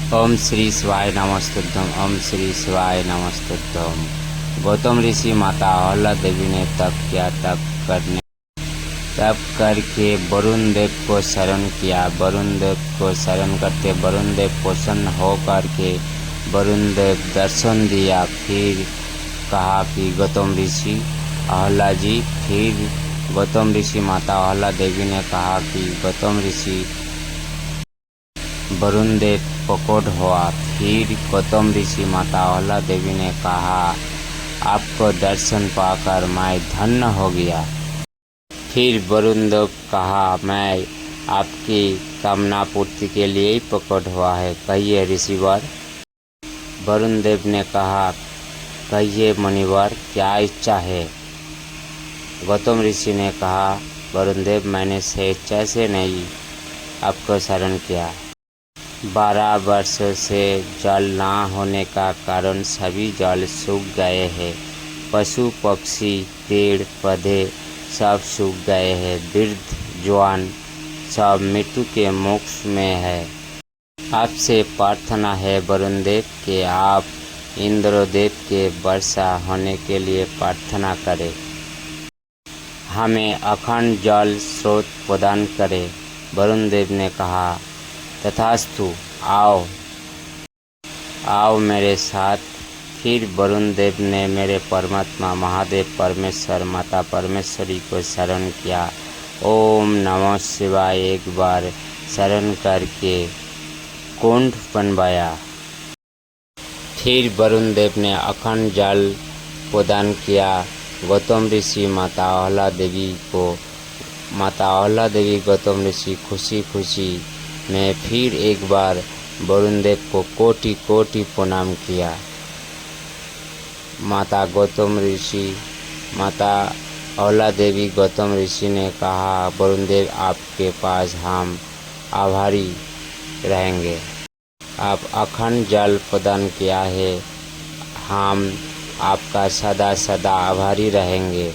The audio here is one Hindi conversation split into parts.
ओम श्री शिवाय नमस्तुभ्यम। ओम श्री शिवाय नमस्तुभ्यम। गौतम ऋषि माता अहल्या देवी ने तप किया। तप करके वरुण देव को शरण किया। वरुण देव को शरण करते वरुण देव प्रसन्न होकर के वरुण देव दर्शन दिया। फिर कहा कि गौतम ऋषि अहल्या जी, फिर गौतम ऋषि माता अहल्या देवी ने कहा कि गौतम ऋषि वरुण देव प्रकट हुआ। फिर गौतम ऋषि माता अहल्या देवी ने कहा, आपको दर्शन पाकर मैं धन्य हो गया। फिर वरुण देव कहा, मैं आपकी कामना पूर्ति के लिए ही प्रकट हुआ है, कहिए ऋषिवर। वरुण देव ने कहा, कहिए मुनिवर, क्या इच्छा है। गौतम ऋषि ने कहा, वरुण देव, मैंने स्वेच्छा से नहीं आपको शरण किया। 12 वर्ष से जल ना होने का कारण सभी जल सूख गए हैं। पशु पक्षी पेड़ पौधे सब सूख गए हैं। वृद्ध जवान सब मृत्यु के मोक्ष में है। आपसे प्रार्थना है वरुण देव कि आप इंद्रदेव के वर्षा होने के लिए प्रार्थना करें, हमें अखंड जल स्रोत प्रदान करें। वरुण देव ने कहा, तथास्तु, आओ मेरे साथ। फिर वरुण देव ने मेरे परमात्मा महादेव परमेश्वर माता परमेश्वरी को शरण किया। ओम नमः शिवाय एक बार शरण करके कुंड बनवाया। फिर वरुण देव ने अखंड जल प्रदान किया गौतम ऋषि माता अहल्या देवी को। माता अहल्या देवी गौतम ऋषि खुशी खुशी में फिर एक बार वरुण देव को कोटि कोटि प्रणाम किया। माता अहल्या देवी गौतम ऋषि ने कहा, वरुण देव, आपके पास हम आभारी रहेंगे। आप अखंड जल प्रदान किया है, हम आपका सदा सदा आभारी रहेंगे।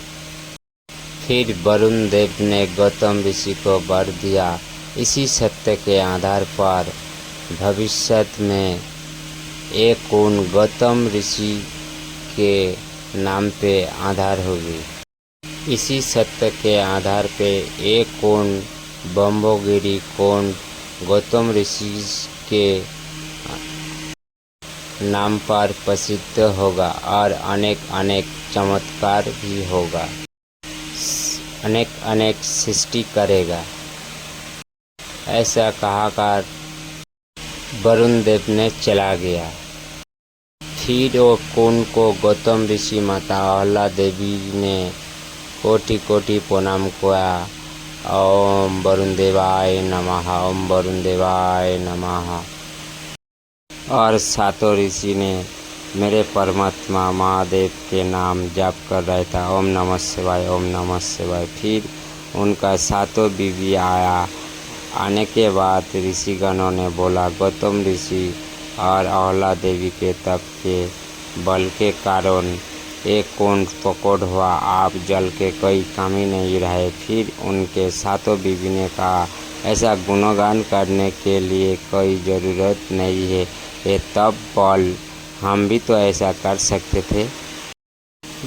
फिर वरुण देव ने गौतम ऋषि को वर दिया, इसी सत्य के आधार पर भविष्य में एक कुंड गौतम ऋषि के नाम पे आधार होगी। इसी सत्य के आधार पे एक कुंड ब्रह्मगिरी कुंड गौतम ऋषि के नाम पर प्रसिद्ध होगा और अनेक अनेक चमत्कार भी होगा, अनेक अनेक सृष्टि करेगा। ऐसा कहकर वरुण देव ने चला गया। फिर वो कुंड को गौतम ऋषि माता अहल्या देवी ने कोटि कोटि प्रणाम किया। ओम वरुण देवाय नमः, ओम वरुण देवाय नमः। और सातों ऋषि ने मेरे परमात्मा महादेव के नाम जाप कर रहा था, ओम नमः शिवाय, ओम नमः शिवाय। फिर उनका सातों बीवी आया। आने के बाद ऋषिगणों ने बोला, गौतम ऋषि और अहल्या देवी के तप के बल के कारण एक कुंड प्रकट हुआ, आप जल के कोई कमी नहीं रहे। फिर उनके सातों बीवी ने कहा, ऐसा गुणगान करने के लिए कोई ज़रूरत नहीं है, ये तप बल हम भी तो ऐसा कर सकते थे।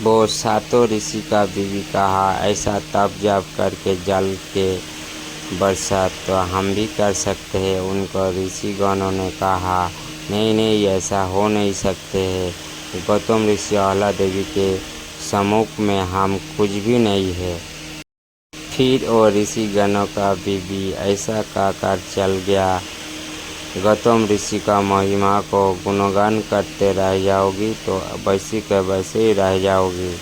वो सातों ऋषि का बीवी कहा, ऐसा तप जप करके जल के वर्षा तो हम भी कर सकते हैं। उनको ऋषिगणों ने कहा, नहीं, ऐसा हो नहीं सकते हैं। गौतम ऋषि अहल्या देवी के सम्मुख में हम कुछ भी नहीं है। फिर वो ऋषिगणों का बीवी ऐसा कहकर चल गया, गौतम ऋषि का महिमा को गुणगान करते रह जाओगी तो वैसे के वैसे ही रह जाओगी।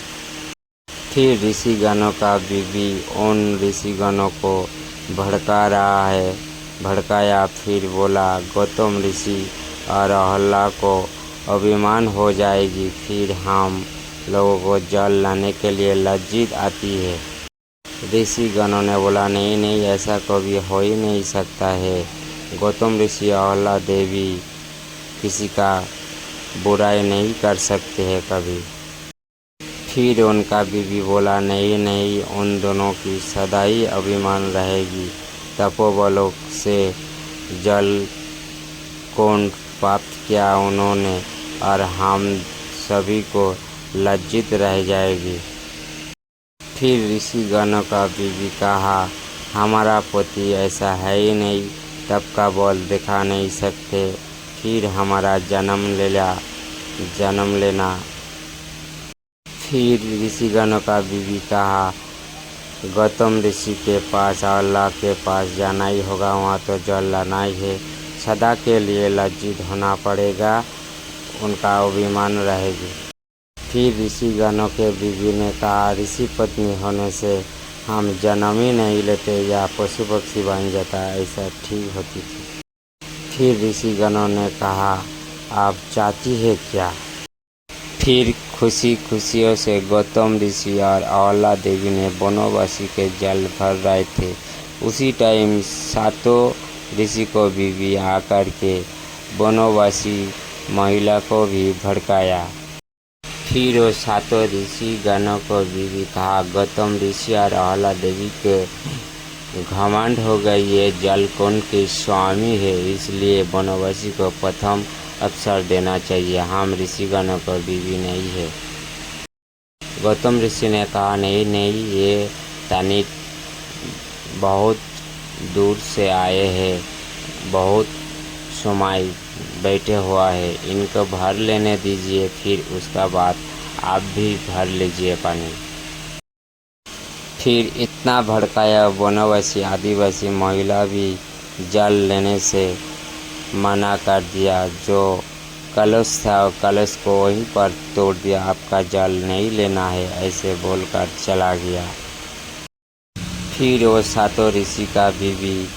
फिर ऋषिगणों का बीवी उन ऋषिगणों को भड़काया। फिर बोला, गौतम ऋषि और अहल्या को अभिमान हो जाएगी, फिर हम लोगों को जल लाने के लिए लज्जित आती है। ऋषिगणों ने बोला, नहीं, ऐसा कभी हो ही नहीं सकता है। गौतम ऋषि अहल्या देवी किसी का बुराई नहीं कर सकते हैं कभी। फिर उनका बीवी बोला, नहीं, उन दोनों की सदा ही अभिमान रहेगी। तपोबलों से जल कुंड प्राप्त किया उन्होंने और हम सभी को लज्जित रह जाएगी। फिर ऋषिगणों का बीवी कहा, हमारा पति ऐसा है ही नहीं, तब का बल दिखा नहीं सकते, फिर हमारा जन्म लेना। फिर ऋषिगणों का बीवी कहा, गौतम ऋषि के पास और अल्लाह के पास जाना ही होगा, वहाँ तो जल लाना ही है, सदा के लिए लज्जित होना पड़ेगा, उनका अभिमान रहेगी। फिर ऋषिगणों के बीवी ने कहा, ऋषि पत्नी होने से हम जन्म ही नहीं लेते या पशु पक्षी बन जाता, ऐसा ठीक होती थी। फिर ऋषिगणों ने कहा, आप चाहती है क्या? फिर खुशियों से गौतम ऋषि और अहल्या देवी ने बनवासी के जल भर रहे थे। उसी टाइम सातों ऋषि को बीवी आकर के बनवासी महिला को भी भड़काया। फिर वो सातों ऋषि गणों को बीवी कहा, गौतम ऋषि और अहल्या देवी के घमंड हो गई, ये जल कुंड के स्वामी है, इसलिए बनवासी को प्रथम अवसर देना चाहिए, हम ऋषिगणों को बीवी नहीं है। गौतम ऋषि ने कहा, नहीं, ये तानी बहुत दूर से आए हैं, बहुत समय बैठे हुआ है, इनको भर लेने दीजिए, फिर उसका बाद आप भी भर लीजिए पानी। फिर इतना भड़काया, बनवासी आदिवासी महिला भी जल लेने से मना कर दिया। जो कलश था कलश को वहीं पर तोड़ दिया, आपका जल नहीं लेना है, ऐसे बोलकर चला गया। फिर वो सातों ऋषि का बीवी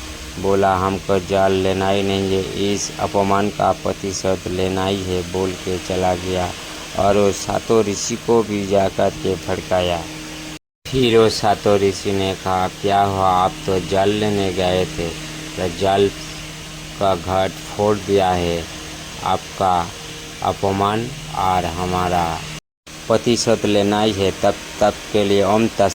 बोला, हमको जल लेना ही नहीं है, इस अपमान का प्रतिशोध लेना ही है, बोल के चला गया और वो सातों ऋषि को भी जाकर के भड़काया। फिर वो सातों ऋषि ने कहा, क्या हुआ, आप तो जल लेने गए थे, तो जल का घट फोड़ दिया है, आपका अपमान और हमारा प्रतिशोध लेना ही है, तब तक के लिए ओम तत्सत।